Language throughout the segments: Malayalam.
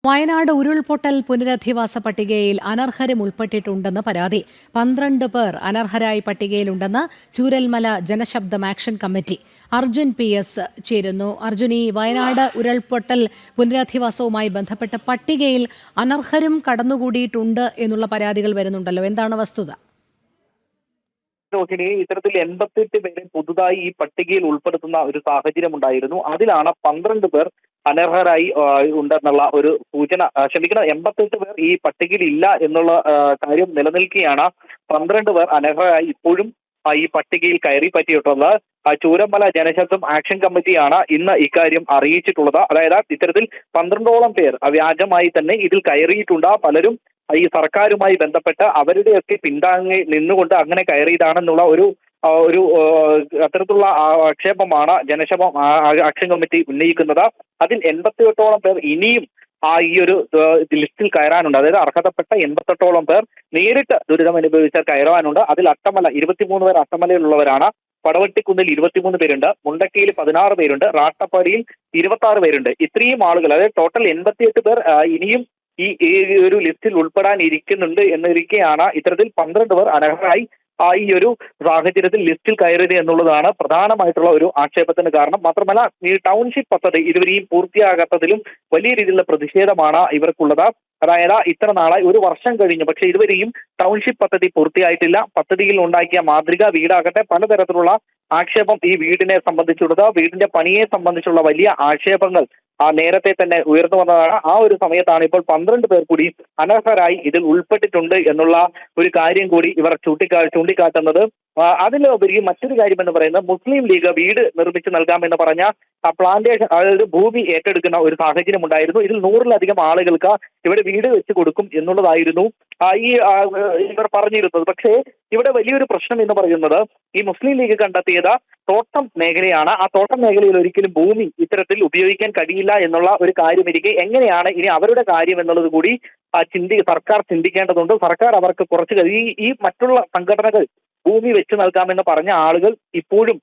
വയനാട് ഉരുൾപൊട്ടൽ പുനരധിവാസ പട്ടികയിൽ അനർഹരും ഉൾപ്പെട്ടിട്ടുണ്ടെന്ന് പരാതി. 12 പേർ അനർഹരായി പട്ടികയിലുണ്ടെന്ന് Chooralmala Janashabdam action committee. Arjun PS ചേരുന്നു. അർജുൻ, ഈ വയനാട് ഉരുൾപൊട്ടൽ പുനരധിവാസവുമായി ബന്ധപ്പെട്ട പട്ടികയിൽ അനർഹരും കടന്നുകൂടിയിട്ടുണ്ട് എന്നുള്ള പരാതികൾ വരുന്നുണ്ടല്ലോ, എന്താണ് വസ്തുത? ഇത്തരത്തിൽ 88 പേരെ പുതുതായി ഈ പട്ടികയിൽ ഉൾപ്പെടുത്തുന്ന ഒരു സാഹചര്യം ഉണ്ടായിരുന്നു. അതിലാണ് 12 പേർ അനർഹരായി ഉണ്ടെന്നുള്ള ഒരു സൂചന. 88 പേർ ഈ പട്ടികയിൽ ഇല്ല എന്നുള്ള കാര്യം നിലനിൽക്കുകയാണ് 12 പേർ അനർഹരായി ഇപ്പോഴും ഈ പട്ടികയിൽ കയറി പറ്റിയിട്ടുള്ളത്. ചൂരൽമല ജനശബ്ദം ആക്ഷൻ കമ്മിറ്റിയാണ് ഇന്ന് ഇക്കാര്യം അറിയിച്ചിട്ടുള്ളത്. അതായത് ഇത്തരത്തിൽ 12ഓളം പേർ വ്യാജമായി തന്നെ ഇതിൽ കയറിയിട്ടുണ്ട്. പലരും ഈ സർക്കാരുമായി ബന്ധപ്പെട്ട് അവരുടെയൊക്കെ പിന്താങ്ങി നിന്നുകൊണ്ട് അങ്ങനെ കയറിയതാണെന്നുള്ള ഒരു അത്തരത്തിലുള്ള ആക്ഷേപമാണ് ജനശബ്ദം ആക്ഷൻ കമ്മിറ്റി ഉന്നയിക്കുന്നത്. അതിൽ 88ഓളം പേർ ഇനിയും ഈ ഒരു ലിസ്റ്റിൽ കയറാനുണ്ട്. അതായത് അർഹതപ്പെട്ട 88ഓളം പേർ നേരിട്ട് ദുരിതം അനുഭവിച്ചാൽ കയറാനുണ്ട്. അതിൽ 23 പേർ അട്ടമലയിലുള്ളവരാണ്. പടവട്ടിക്കുന്നിൽ 23 പേരുണ്ട്, മുണ്ടക്കയിൽ 16 പേരുണ്ട്, റാട്ടപ്പാടിയിൽ 26 പേരുണ്ട്. ഇത്രയും ആളുകൾ, അതായത് ടോട്ടൽ 88 പേർ ഇനിയും ഈ ഒരു ലിസ്റ്റിൽ ഉൾപ്പെടാൻ ഇരിക്കുന്നുണ്ട് എന്നിരിക്കെയാണ് ഇത്തരത്തിൽ 12 പേർ അനർഹരായി ഈ ഒരു സാഹചര്യത്തിൽ ലിസ്റ്റിൽ കയറിയത് എന്നുള്ളതാണ് പ്രധാനമായിട്ടുള്ള ഒരു ആക്ഷേപത്തിന് കാരണം. മാത്രമല്ല, ഈ ടൗൺഷിപ്പ് പദ്ധതി ഇതുവരെയും പൂർത്തിയാകാത്തതിലും വലിയ രീതിയിലുള്ള പ്രതിഷേധമാണ് ഇവർക്കുള്ളത്. അതായത് ഇത്ര നാളായി 1 വർഷം കഴിഞ്ഞു, പക്ഷെ ഇതുവരെയും ടൗൺഷിപ്പ് പദ്ധതി പൂർത്തിയായിട്ടില്ല. പദ്ധതിയിൽ ഉണ്ടാക്കിയ മാതൃക വീടാകട്ടെ പലതരത്തിലുള്ള ആക്ഷേപം ഈ വീടിനെ സംബന്ധിച്ചുള്ളത്, വീടിന്റെ പണിയെ സംബന്ധിച്ചുള്ള വലിയ ആക്ഷേപങ്ങൾ നേരത്തെ തന്നെ ഉയർന്നു വന്നതാണ്. ആ ഒരു സമയത്താണ് ഇപ്പോൾ 12 പേർ കൂടി അനർഹരായി ഇതിൽ ഉൾപ്പെട്ടിട്ടുണ്ട് എന്നുള്ള ഒരു കാര്യം കൂടി ഇവർ ചൂണ്ടിക്കാട്ടുന്നത്. അതിലുപരി മറ്റൊരു കാര്യം എന്ന് പറയുന്നത്, മുസ്ലിം ലീഗ് വീട് നിർമ്മിച്ചു നൽകാമെന്ന് പറഞ്ഞ പ്ലാന്റേഷൻ, അതായത് ഭൂമി ഏറ്റെടുക്കുന്ന ഒരു സാഹചര്യം ഉണ്ടായിരുന്നു. ഇതിൽ 100-ലധികം ആളുകൾക്ക് ഇവിടെ വീട് വെച്ച് കൊടുക്കും എന്നുള്ളതായിരുന്നു ഇവർ പറഞ്ഞിരുന്നത്. പക്ഷേ ഇവിടെ വലിയൊരു പ്രശ്നം എന്ന് പറയുന്നത്, ഈ മുസ്ലിം ലീഗ് കണ്ടെത്തിയത് തോട്ടം മേഖലയാണ്. ആ തോട്ടം മേഖലയിൽ ഒരിക്കലും ഭൂമി ഇത്തരത്തിൽ ഉപയോഗിക്കാൻ കഴിയില്ല എന്നുള്ള ഒരു കാര്യമിരിക്കെ എങ്ങനെയാണ് ഇനി അവരുടെ കാര്യം എന്നുള്ളത് കൂടി സർക്കാർ ചിന്തിക്കേണ്ടതുണ്ട്. സർക്കാർ അവർക്ക് കുറച്ച് ഈ മറ്റുള്ള സംഘടനകൾ ഭൂമി വെച്ച് നൽകാമെന്ന് പറഞ്ഞ ആളുകൾ ഇപ്പോഴും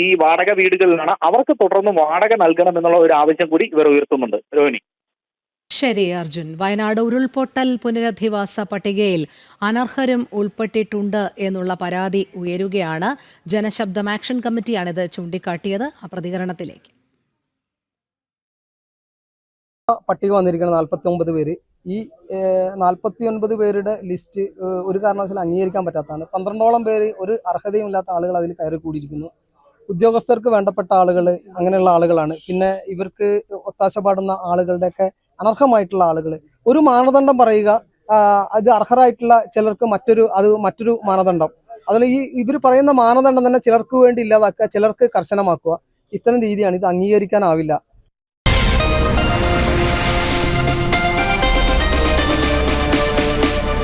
ഈ വാടക വീടുകളിലാണ്. അവർക്ക് തുടർന്ന് വാടക നൽകണം എന്നുള്ള ഒരു ആവശ്യം കൂടി ഇവർ ഉയർത്തുന്നുണ്ട്. രോഹിണി. ശരി അർജുൻ, വയനാട് ഉരുൾപൊട്ടൽ പുനരധിവാസ പട്ടികയിൽ അനർഹരും ഉൾപ്പെട്ടിട്ടുണ്ട് എന്നുള്ള പരാതി ഉയരുകയാണ്. ജനശബ്ദം ആക്ഷൻ കമ്മിറ്റിയാണിത് ചൂണ്ടിക്കാട്ടിയത്. ആ പ്രതികരണത്തിലേക്ക്. പട്ടിക വന്നിരിക്കുന്നത് 49 പേര്. ഈ 49 പേരുടെ ലിസ്റ്റ് ഒരു കാരണവശാലും അംഗീകരിക്കാൻ പറ്റാത്തതാണ്. 12ഓളം പേര് ഒരു അർഹതയും ഇല്ലാത്ത ആളുകൾ അതിൽ കയറി കൂടിയിരിക്കുന്നു. ഉദ്യോഗസ്ഥർക്ക് വേണ്ടപ്പെട്ട ആളുകൾ അങ്ങനെയുള്ള ആളുകളാണ്. പിന്നെ ഇവർക്ക് ഒത്താശ പാടുന്ന ആളുകളുടെയൊക്കെ അനർഹമായിട്ടുള്ള ആളുകൾ. ഒരു മാനദണ്ഡം പറയുക, അത് അർഹരായിട്ടുള്ള ചിലർക്ക് മറ്റൊരു മാനദണ്ഡം. അതുപോലെ ഇവർ പറയുന്ന മാനദണ്ഡം തന്നെ ചിലർക്ക് വേണ്ടി ഇല്ലാതാക്കുക, ചിലർക്ക് കർശനമാക്കുക. ഇത്തരം രീതിയാണ്. ഇത് അംഗീകരിക്കാനാവില്ല.